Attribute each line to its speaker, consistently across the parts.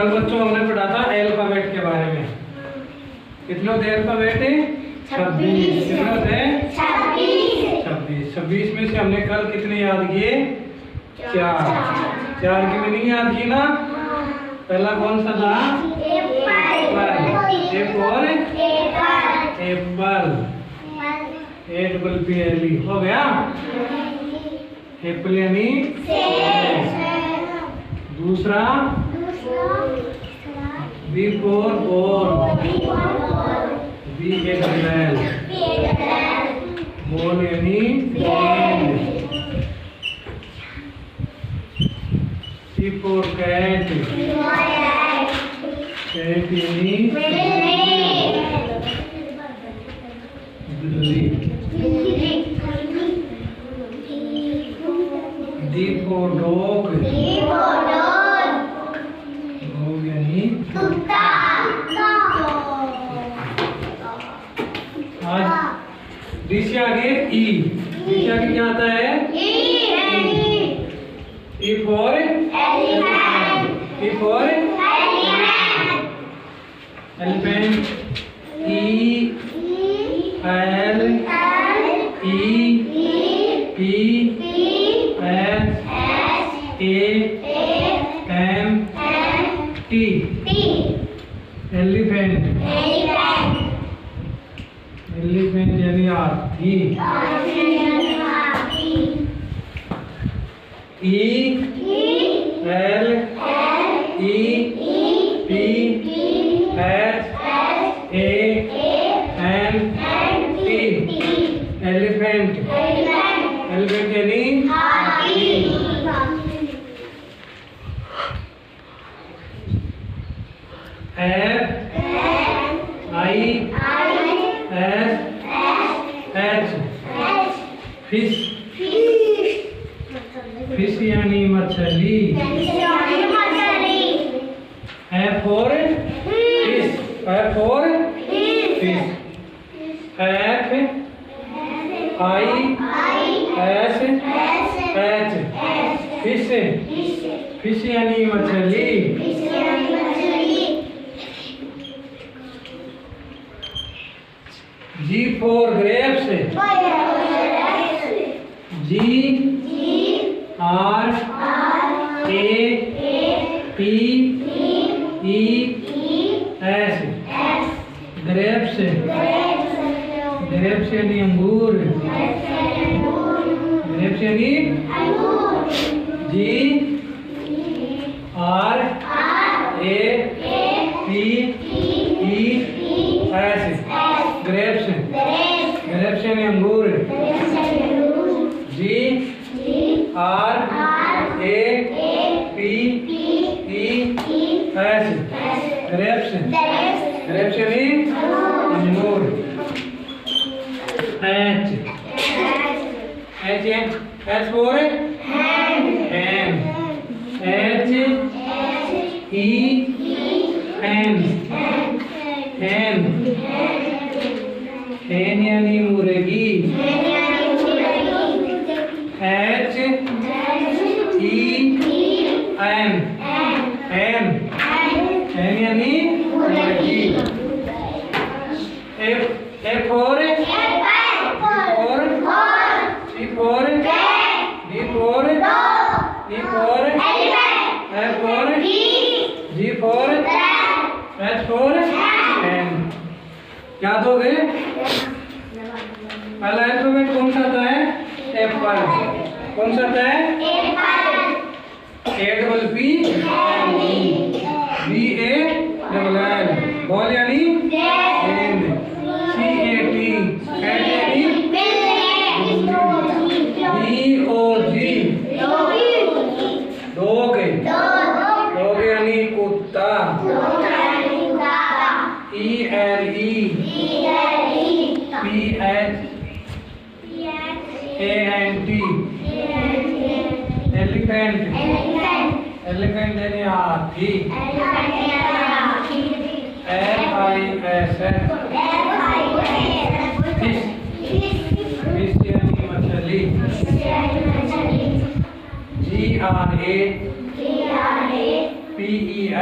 Speaker 1: कल बच्चों हमने पढ़ा था अल्फाबेट के बारे में। कितने थे अल्फाबेट? 26। कितने थे? 26। 26 में से हमने कल कितने याद किए? 4। 4 की मीनिंग याद की ना? पहला कौन सा था? एप्पल। एप्पल। एप्पल हो गया। एप्पल यानी दूसरा B for ball. B A double ball यानी गेंद। सी फॉर कैट। कैट यानी बिल्ली। D for dog. डॉग यानी कुत्ता। आज डी से आगे ई। डी से आगे क्या आता है? E for elephant. E for elephant. E L E P S A M T. Elephant. Elephant यानी हाथी। E L E P S A M T. Elephant. Elephant यानी हाथी। F I S H fish. Fish यानी मछली। F for fish. F for fish. F I S H fish. Fish यानी मछली। G for grapes. G R A P E S grapes. Grapes यानी अंगूर। Grapes यानी G R A P E S grapes. Grapes यानी अंगूर। G R A P E S grapes. Grapes यानी अंगूर। H H H for hen. H E N hen. Hen यानी मुर्गी। H E N hen. Hen यानी मुर्गी। F F for C for D for E for F for G for H for N. क्या दोगे? पहला alphabet कौन सा आता है? एप्पल। कौन सा आता है? A double P L E. B A double L ball यानी गेंद। सी ए टी कैट यानी D O G dog. Dog यानी कुत्ता। E L E P H A N T elephant. Elephant यानी हाथी। F I S H fish. Fish यानी मछली। G R A P E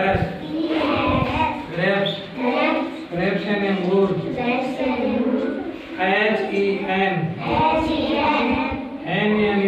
Speaker 1: S grapes, grapes यानी अंगूर। HEN, N यानी